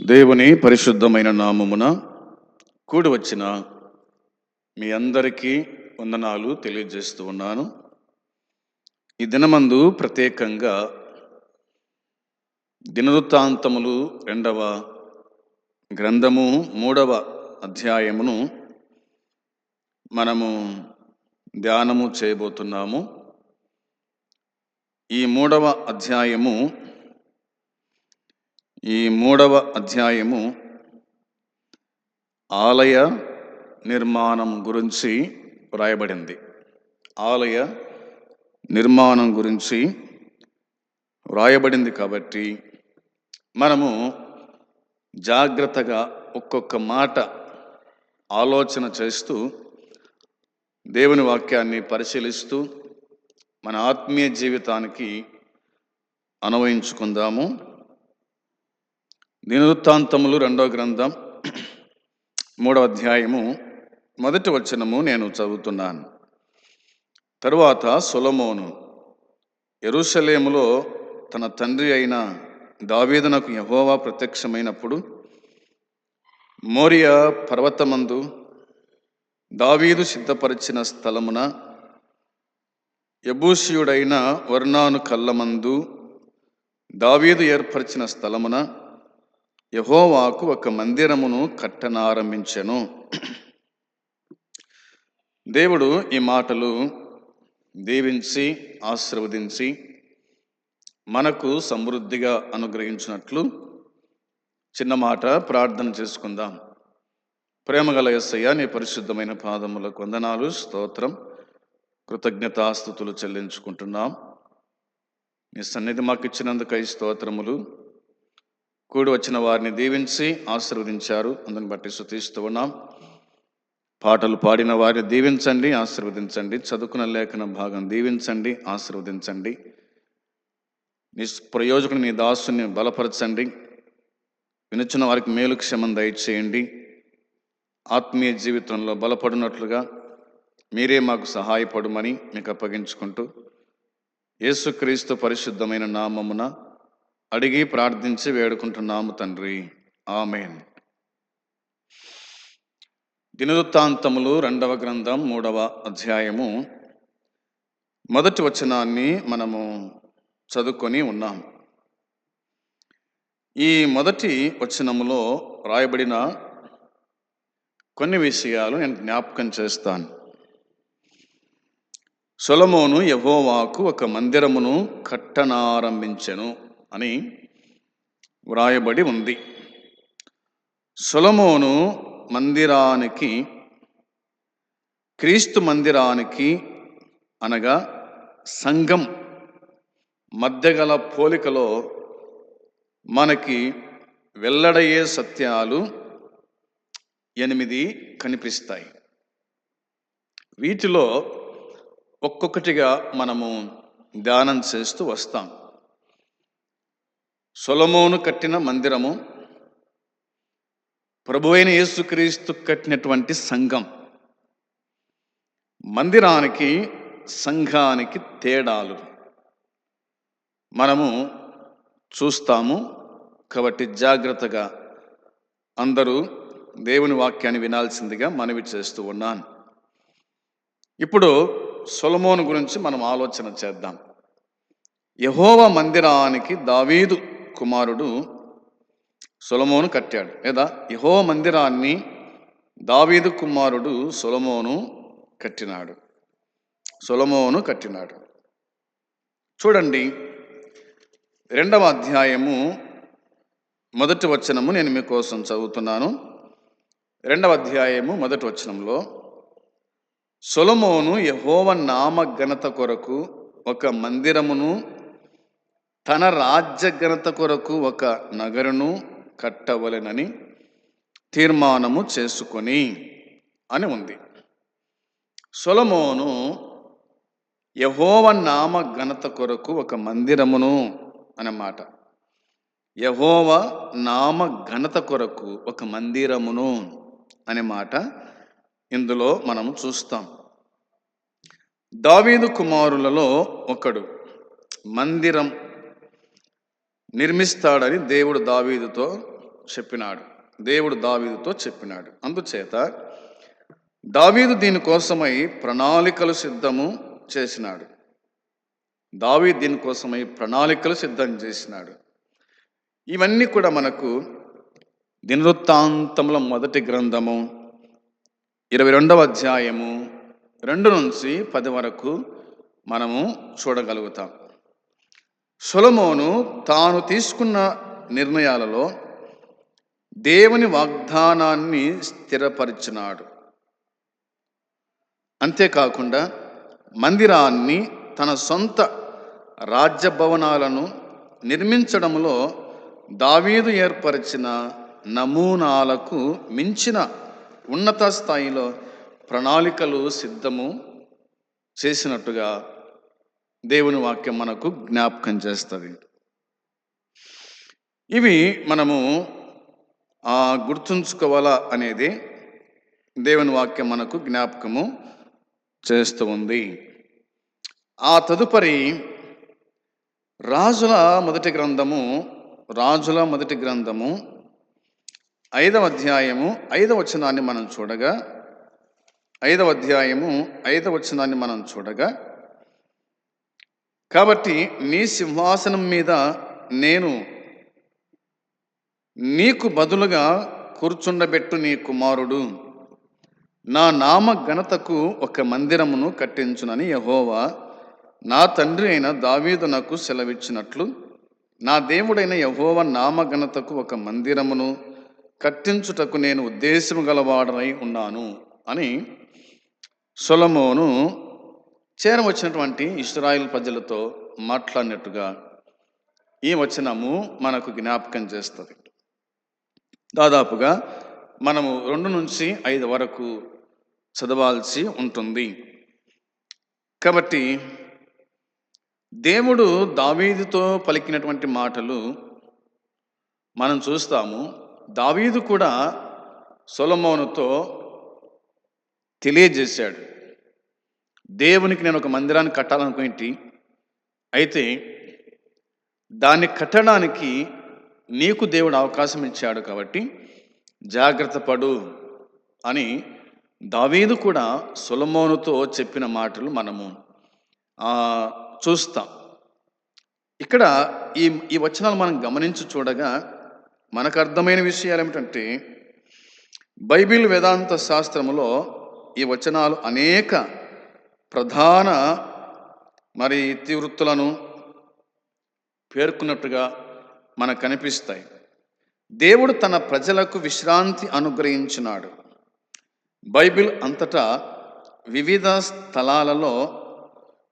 దేవుని పరిశుద్ధమైన నామమున కూడి వచ్చిన మీ అందరికీ వందనాలు తెలియజేస్తూ ఉన్నాను. ఈ దినమందు ప్రత్యేకంగా దినవృత్తాంతములు 2వ గ్రంథము 3వ అధ్యాయమును మనము ధ్యానము చేయబోతున్నాము. ఈ మూడవ అధ్యాయము ఆలయ నిర్మాణం గురించి వ్రాయబడింది. ఆలయ నిర్మాణం గురించి వ్రాయబడింది కాబట్టి మనము జాగ్రత్తగా ఒక్కొక్క మాట ఆలోచన చేస్తూ దేవుని వాక్యాన్ని పరిశీలిస్తూ మన ఆత్మీయ జీవితానికి అన్వయించుకుందాము. దినవృత్తాంతములు 2వ గ్రంథం 3వ అధ్యాయము 1వ వచనము నేను చదువుతున్నాను. తరువాత సొలొమోను యెరూషలేములో తన తండ్రి అయిన దావీదునకు యెహోవా ప్రత్యక్షమైనప్పుడు మోరియా పర్వతమందు దావీదు సిద్ధపరిచిన స్థలమున యెబూసీయుడైన ఒర్నాను కళ్ళమందు దావీదు ఏర్పరిచిన స్థలమున యెహోవాకు ఒక మందిరమును కట్టనారంభించెను. దేవుడు ఈ మాటలు దీవించి ఆశీర్వదించి మనకు సమృద్ధిగా అనుగ్రహించినట్లు చిన్న మాట ప్రార్థన చేసుకుందాం. ప్రేమగల యేసయ్య, నీ పరిశుద్ధమైన పాదములకు వందనాలు, స్తోత్రం, కృతజ్ఞతాస్తుతులు చెల్లించుకుంటున్నాం. నీ సన్నిధి మాకు ఇచ్చినందుకై స్తోత్రములు. కూడి వచ్చిన వారిని దీవించి ఆశీర్వదించారు, అందుని బట్టి స్తుతిస్తూ ఉన్నాం. పాటలు పాడిన వారిని దీవించండి, ఆశీర్వదించండి. చదువుకున్న లేఖన భాగం దీవించండి, ఆశీర్వదించండి. నీ ప్రయోజకుని నీ దాసుని బలపరచండి. వినుచున్న వారికి మేలు క్షేమం దయచేయండి. ఆత్మీయ జీవితంలో బలపడినట్లుగా మీరే మాకు సహాయపడమని మీకు అప్పగించుకుంటూ యేసుక్రీస్తు పరిశుద్ధమైన నామమున అడిగి ప్రార్థించి వేడుకుంటున్నాము తండ్రి, ఆమేన్. దినవృత్తాంతములు 2వ గ్రంథం 3వ అధ్యాయము 1వ వచనాన్ని మనము చదువుకొని ఉన్నాం. ఈ మొదటి వచనములో రాయబడిన కొన్ని విషయాలు నేను జ్ఞాపకం చేస్తాను. సొలొమోను యెహోవాకు ఒక మందిరమును కట్టనారంభించెను అని వ్రాయబడి ఉంది. సొలొమోను మందిరానికి, క్రీస్తు మందిరానికి అనగా సంఘం మధ్య గల పోలికలో మనకి వెల్లడయ్యే సత్యాలు 8 కనిపిస్తాయి. వీటిలో ఒక్కొక్కటిగా మనము ధ్యానం చేస్తూ వస్తాం. సొలొమోను కట్టిన మందిరము, ప్రభువైన యేసుక్రీస్తు కట్టినటువంటి సంఘం. మందిరానికి సంఘానికి తేడాలు మనము చూస్తాము. కాబట్టి జాగ్రత్తగా అందరూ దేవుని వాక్యాన్ని వినాల్సిందిగా మనవి చేస్తూ ఉన్నాను. ఇప్పుడు సొలొమోను గురించి మనం ఆలోచన చేద్దాం. యెహోవా మందిరానికి దావీదు కుమారుడు సొలొమోను కట్టాడు, లేదా యెహోవా మందిరాన్ని దావీదు కుమారుడు సొలొమోను కట్టినాడు. చూడండి, 2వ అధ్యాయము 1వ వచనము నేను మీకోసం చదువుతున్నాను. 2వ అధ్యాయము 1వ వచనంలో సొలొమోను యెహోవా నామ ఘనత కొరకు ఒక మందిరమును, తన రాజ్య ఘనత కొరకు ఒక నగరును కట్టవలెనని తీర్మానము చేసుకొని అని ఉంది. సొలొమోను యెహోవా నామ ఘనత కొరకు ఒక మందిరమును అన్నమాట. యెహోవా నామ ఘనత కొరకు ఒక మందిరమును అనే మాట ఇందులో మనం చూస్తాం. దావీదు కుమారులలో ఒకడు మందిరం నిర్మిస్తాడని దేవుడు దావీదుతో చెప్పినాడు. దేవుడు దావీదుతో చెప్పినాడు. అందుచేత దావీదు దీనికోసమై ప్రణాళికలు సిద్ధము చేసినాడు. దావీదు దీనికోసమై ప్రణాళికలు సిద్ధం చేసినాడు. ఇవన్నీ కూడా మనకు దినవృత్తాంతముల మొదటి గ్రంథము 22వ అధ్యాయము 2 నుంచి 10 వరకు మనము చూడగలుగుతాం. సొలొమోను తాను తీసుకున్న నిర్ణయాలలో దేవుని వాగ్దానాన్ని స్థిరపరిచినాడు. అంతేకాకుండా మందిరాన్ని, తన సొంత రాజ్య భవనాలను నిర్మించడంలో దావీదు ఏర్పరిచిన నమూనాలకు మించిన ఉన్నత స్థాయిలో ప్రణాళికలు సిద్ధము చేసినట్టుగా దేవుని వాక్యం మనకు జ్ఞాపకం చేస్తుంది. ఇవి మనము గుర్తుంచుకోవాలా అనేది దేవుని వాక్యం మనకు జ్ఞాపకము చేస్తూ ఉంది. ఆ తదుపరి రాజుల మొదటి గ్రంథము 5వ అధ్యాయము 5వ వచనాన్ని మనం చూడగా 5వ అధ్యాయము 5వ వచనాన్ని మనం చూడగా, కాబట్టి నీ సింహాసనం మీద నేను నీకు బదులుగా కూర్చుండబెట్టు నీ కుమారుడు నా నామ ఘనతకు ఒక మందిరమును కట్టించునని యెహోవా నా తండ్రి అయిన దావీదు నాకు సెలవిచ్చినట్లు నా దేవుడైన యెహోవా నామ ఘనతకు ఒక మందిరమును కట్టించుటకు నేను ఉద్దేశము గలవాడనై ఉన్నాను అని సొలొమోను చేరవచ్చినటువంటి ఇశ్రాయేలు ప్రజలతో మాట్లాడినట్టుగా ఈ వచనము మనకు జ్ఞాపకం చేస్తుంది. దాదాపుగా మనము 2 నుంచి 5 వరకు చదవాల్సి ఉంటుంది. కాబట్టి దేవుడు దావీదుతో పలికినటువంటి మాటలు మనం చూస్తాము. దావీదు కూడా సొలొమోనుతో తెలియజేశాడు, దేవునికి నేను ఒక మందిరాన్ని కట్టాలనుకునేటి, అయితే దాన్ని కట్టడానికి నీకు దేవుడు అవకాశం ఇచ్చాడు, కాబట్టి జాగ్రత్త పడు అని దావీదు కూడా సొలొమోనుతో చెప్పిన మాటలు మనము చూస్తాం. ఇక్కడ ఈ వచనాలు మనం గమనించి చూడగా మనకు అర్థమైన విషయాలు ఏమిటంటే, బైబిల్ వేదాంత శాస్త్రములో ఈ వచనాలు అనేక ప్రధాన ఇతివృత్తులను పేర్కొన్నట్టుగా మనకు కనిపిస్తాయి. దేవుడు తన ప్రజలకు విశ్రాంతి అనుగ్రహించినాడు. బైబిల్ అంతటా వివిధ స్థలాలలో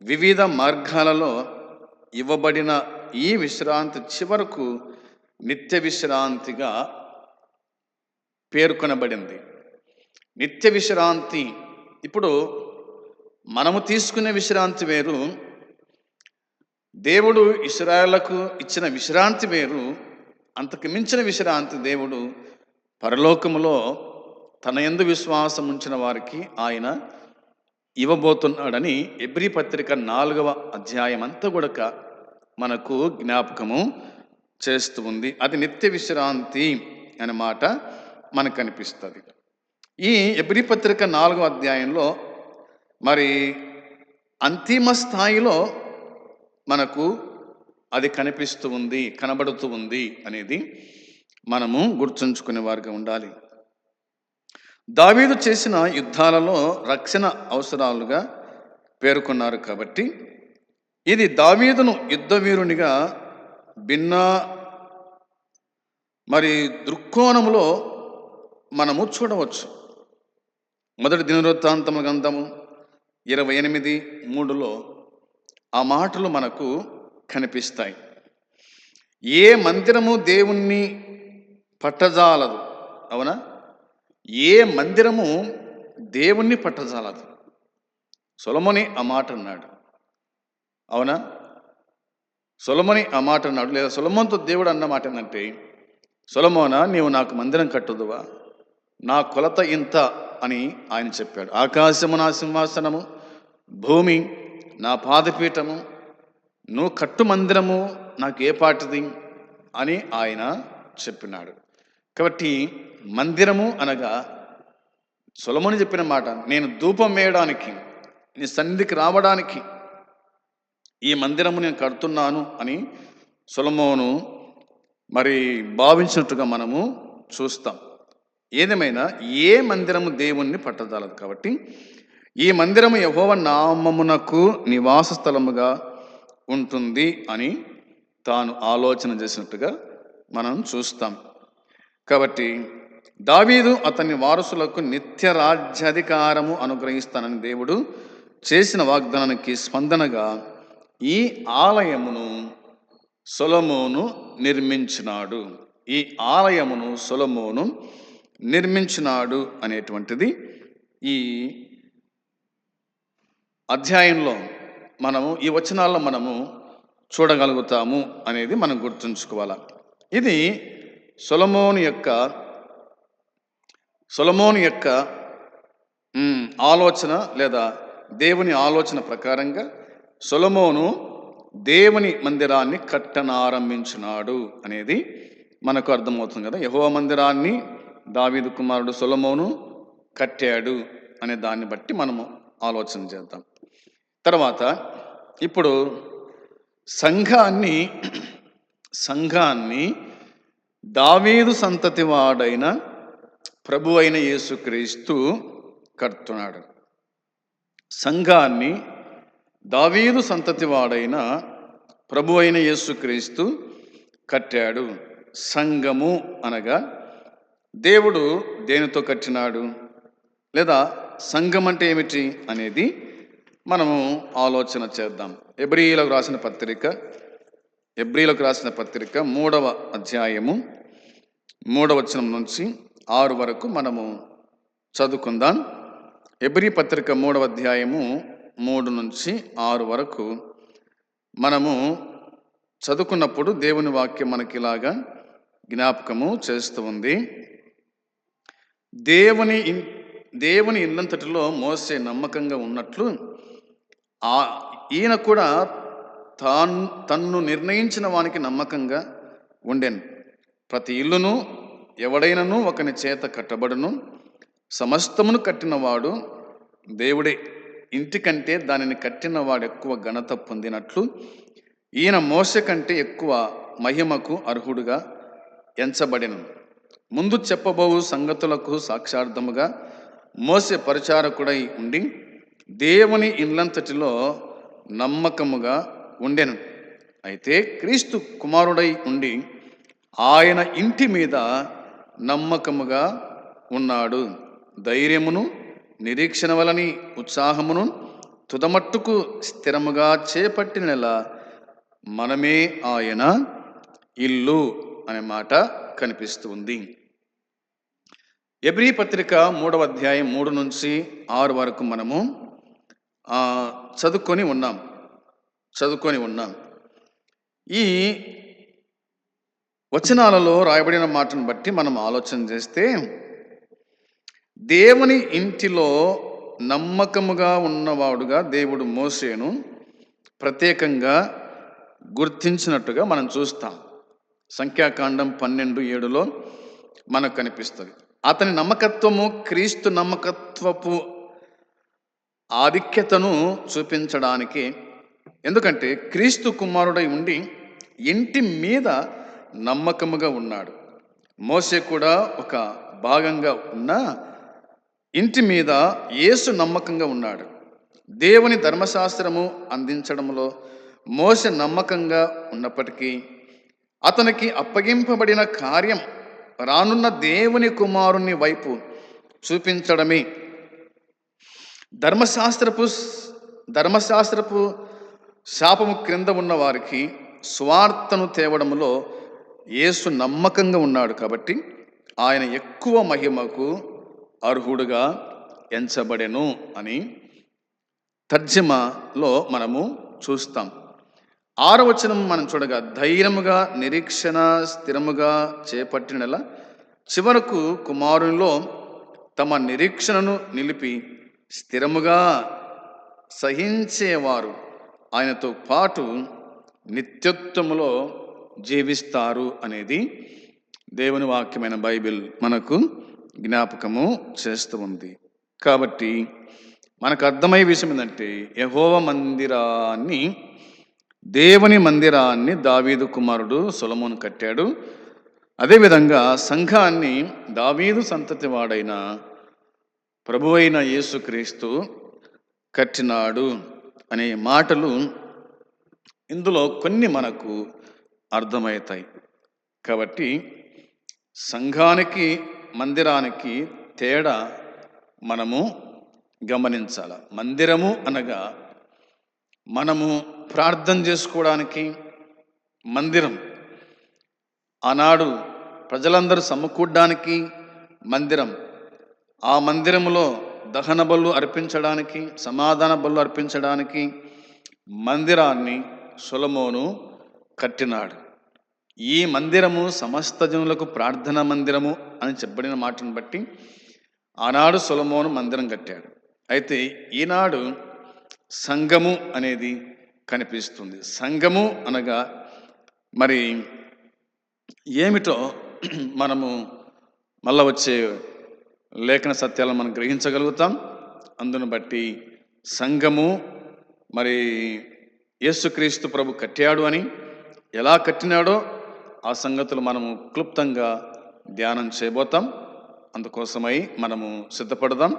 వివిధ మార్గాలలో ఇవ్వబడిన ఈ విశ్రాంతి చివరకు నిత్య విశ్రాంతిగా పేర్కొనబడింది. నిత్య విశ్రాంతి, ఇప్పుడు మనము తీసుకునే విశ్రాంతి వేరు, దేవుడు ఇశ్రాయేలుకు ఇచ్చిన విశ్రాంతి వేరు. అంతకు మించిన విశ్రాంతి దేవుడు పరలోకములో తన యందు విశ్వాసం ఉంచిన వారికి ఆయన ఇవ్వబోతున్నాడని హెబ్రీ పత్రిక 4వ అధ్యాయం అంతా కూడా మనకు జ్ఞాపకము చేస్తూ ఉంది. అది నిత్య విశ్రాంతి అనే మాట మనకు కనిపిస్తుంది. ఈ హెబ్రీ పత్రిక 4వ అధ్యాయంలో అంతిమ స్థాయిలో మనకు అది కనిపిస్తూ ఉంది, కనబడుతూ ఉంది అనేది మనము గుర్తుంచుకునే వారిగా ఉండాలి. దావీదు చేసిన యుద్ధాలలో రక్షణ అవసరాలుగా పేర్కొన్నారు. కాబట్టి ఇది దావీదును యుద్ధవీరునిగా భిన్న దృక్కోణములో మనము చూడవచ్చు. మొదటి దినవృత్తాంతముల గ్రంథము 28:3లో ఆ మాటలు మనకు కనిపిస్తాయి. ఏ మందిరము దేవుణ్ణి పట్టజాలదు, అవునా? ఏ మందిరము దేవుణ్ణి పట్టజాలదు. సొలొమోని ఆ మాట అన్నాడు, అవునా? సొలొమోని ఆ మాట అన్నాడు. లేదా సొలొమోనుతో దేవుడు అన్న మాట ఏంటంటే, సొలొమోనా, నీవు నాకు మందిరం కట్టుదువా? నా కొలత ఇంత అని ఆయన చెప్పాడు. ఆకాశము నా సింహాసనము, భూమి నా పాదపీఠము, నువ్వు కట్టు మందిరము నాకు ఏ పాటిది అని ఆయన చెప్పినాడు. కాబట్టి మందిరము అనగా సొలొమోను చెప్పిన మాట, నేను ధూపం వేయడానికి, నీ సన్నిధికి రావడానికి ఈ మందిరము నేను కడుతున్నాను అని సొలొమోను మరి భావించినట్టుగా మనము చూస్తాం. ఏదేమైనా ఏ మందిరము దేవుణ్ణి పట్టజాలదు. కాబట్టి ఈ మందిరము యెహోవా నామమునకు నివాస స్థలముగా ఉంటుంది అని తాను ఆలోచన చేసినట్టుగా మనం చూస్తాం. కాబట్టి దావీదు అతని వారసులకు నిత్య రాజ్యాధికారము అనుగ్రహిస్తానని దేవుడు చేసిన వాగ్దానానికి స్పందనగా ఈ ఆలయమును సొలొమోను నిర్మించినాడు. ఈ ఆలయమును సొలొమోను నిర్మించినాడు అనేటువంటిది ఈ అధ్యాయంలో మనము, ఈ వచనాల్లో మనము చూడగలుగుతాము అనేది మనం గుర్తుంచుకోవాలి. ఇది సొలొమోను యొక్క ఆలోచన లేదా దేవుని ఆలోచన ప్రకారంగా సొలొమోను దేవుని మందిరాన్ని కట్టనారంభించినాడు అనేది మనకు అర్థమవుతుంది కదా. యెహోవా మందిరాన్ని దావీదు కుమారుడు సొలొమోను కట్టాడు అనే దాన్ని బట్టి మనము ఆలోచన చేద్దాం. తర్వాత ఇప్పుడు సంఘాన్ని దావీదు సంతతి వాడైన ప్రభు అయిన యేసుక్రీస్తు కడుతున్నాడు. సంఘాన్ని దావీదు సంతతి వాడైన ప్రభు అయిన యేసుక్రీస్తు కట్టాడు. సంఘము అనగా దేవుడు దేనితో కట్టినాడు, లేదా సంఘం అంటే ఏమిటి అనేది మనము ఆలోచన చేద్దాం. ఎబ్రీయులకు రాసిన పత్రిక 3వ అధ్యాయము 3వ వచనం నుంచి 6 వరకు మనము చదువుకుందాం. ఎబ్రీ పత్రిక 3వ అధ్యాయము 3 నుంచి 6 వరకు మనము చదువుకున్నప్పుడు దేవుని వాక్యం మనకి ఇలాగా జ్ఞాపకము చేస్తూ ఉంది. దేవుని ఇల్లంతటిలో మోసే నమ్మకంగా ఉన్నట్లు ఈయన కూడా తన్ను నిర్ణయించిన వానికి నమ్మకంగా ఉండెను. ప్రతి ఇల్లును ఎవడైనను ఒకని చేత కట్టబడును, సమస్తమును కట్టినవాడు దేవుడే. ఇంటి కంటే దానిని కట్టినవాడు ఎక్కువ ఘనత పొందినట్లు ఈయన మోసే కంటే ఎక్కువ మహిమకు అర్హుడుగా ఎంచబడెను. ముందు చెప్పబోవు సంగతులకు సాక్షార్థముగా మోసే పరిచారకుడై ఉండి దేవుని ఇల్లంతటిలో నమ్మకముగా ఉండెను. అయితే క్రీస్తు కుమారుడై ఉండి ఆయన ఇంటి మీద నమ్మకముగా ఉన్నాడు. ధైర్యమును నిరీక్షణ వలని ఉత్సాహమును తుదమట్టుకు స్థిరముగా చేపట్టినలా మనమే ఆయన ఇల్లు అనే మాట కనిపిస్తుంది. ఎబ్రీ పత్రిక 3వ అధ్యాయం 3 నుంచి 6 వరకు మనము చదువుకొని ఉన్నాం. ఈ వచనాలలో రాయబడిన మాటను బట్టి మనం ఆలోచన చేస్తే, దేవుని ఇంటిలో నమ్మకముగా ఉన్నవాడుగా దేవుడు మోసేను ప్రత్యేకంగా గుర్తించినట్టుగా మనం చూస్తాం. సంఖ్యాకాండం 12:7లో మనకు కనిపిస్తుంది. అతని నమ్మకత్వము క్రీస్తు నమ్మకత్వపు ఆధిక్యతను చూపించడానికి. ఎందుకంటే క్రీస్తు కుమారుడై ఉండి ఇంటి మీద నమ్మకముగా ఉన్నాడు. మోసే కూడా ఒక భాగంగా ఉన్న ఇంటి మీద యేసు నమ్మకంగా ఉన్నాడు. దేవుని ధర్మశాస్త్రము అందించడంలో మోసే నమ్మకంగా ఉన్నప్పటికీ అతనికి అప్పగింపబడిన కార్యం రానున్న దేవుని కుమారుని వైపు చూపించడమే. ధర్మశాస్త్రపు శాపము క్రింద ఉన్న వారికి స్వార్థను తేవడంలో యేసు నమ్మకంగా ఉన్నాడు. కాబట్టి ఆయన ఎక్కువ మహిమకు అర్హుడుగా ఎంచబడెను అని తర్జమాలో మనము చూస్తాం. 6వ వచనం మనం చూడగా, ధైర్యముగా నిరీక్షణ స్థిరముగా చేపట్టినలా చివరకు కుమారునిలో తమ నిరీక్షణను నిలిపి స్థిరముగా సహించేవారు ఆయనతో పాటు నిత్యత్వములో జీవిస్తారు అనేది దేవుని వాక్యమైన బైబిల్ మనకు జ్ఞాపకము చేస్తూ ఉంది. కాబట్టి మనకు అర్థమయ్యే విషయం ఏంటంటే, యెహోవా మందిరాన్ని, దేవుని మందిరాన్ని దావీదు కుమారుడు సొలొమోను కట్టాడు. అదేవిధంగా సంఘాన్ని దావీదు సంతతి వాడైన ప్రభువైన యేసుక్రీస్తు కట్టినాడు అనే మాటలు ఇందులో కొన్ని మనకు అర్థమవుతాయి. కాబట్టి సంఘానికి మందిరానికి తేడా మనము గమనించాల. మందిరము అనగా మనము ప్రార్థన చేసుకోవడానికి మందిరం, ఆనాడు ప్రజలందరూ సమకూడడానికి మందిరం, ఆ మందిరములో దహన బలు అర్పించడానికి, సమాధాన బలు అర్పించడానికి మందిరాన్ని సొలొమోను కట్టినాడు. ఈ మందిరము సమస్త జనులకు ప్రార్థన మందిరము అని చెప్పబడిన మాటను బట్టి ఆనాడు సొలొమోను మందిరం కట్టాడు. అయితే ఈనాడు సంఘము అనేది కనిపిస్తుంది. సంఘము అనగా మరి ఏమిటో మనము మళ్ళా వచ్చే లేఖన సత్యాలను మనం గ్రహించగలుగుతాం. అందును బట్టి సంఘము మరి యేసుక్రీస్తు ప్రభు కట్టాడు అని, ఎలా కట్టినాడో ఆ సంగతులు మనము క్లుప్తంగా ధ్యానం చేయబోతాం. అందుకోసమై మనము సిద్ధపడదాం.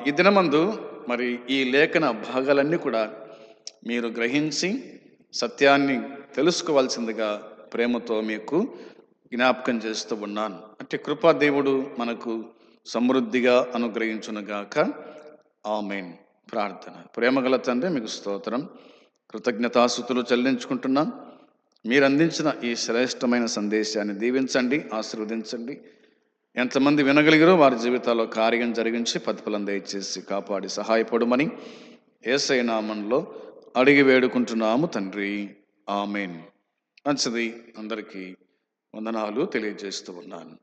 ఈ దినమందు మరి ఈ లేఖన భాగాలన్నీ కూడా మీరు గ్రహించి సత్యాన్ని తెలుసుకోవాల్సిందిగా ప్రేమతో మీకు జ్ఞాపకం చేస్తూ ఉన్నాను. అంటే కృపాదేవుడు మనకు సమృద్ధిగా అనుగ్రహించునుగాక. ఆమేన్. ప్రార్థన. ప్రేమగల తండ్రి, మీకు స్తోత్రం, కృతజ్ఞతాస్తుతులు చెల్లించుకుంటున్నాం. మీరు అందించిన ఈ శ్రేష్టమైన సందేశాన్ని దీవించండి, ఆశీర్వదించండి. ఎంతమంది వినగలిగారో వారి జీవితాల్లో కార్యం జరిగించి ప్రతిఫలం దయచేసి కాపాడి సహాయపడమని యేసయ్య నామములో అడిగి వేడుకుంటున్నాము తండ్రి. ఆమేన్. మంచిది. అందరికీ వందనాలు తెలియజేస్తూ ఉన్నాను.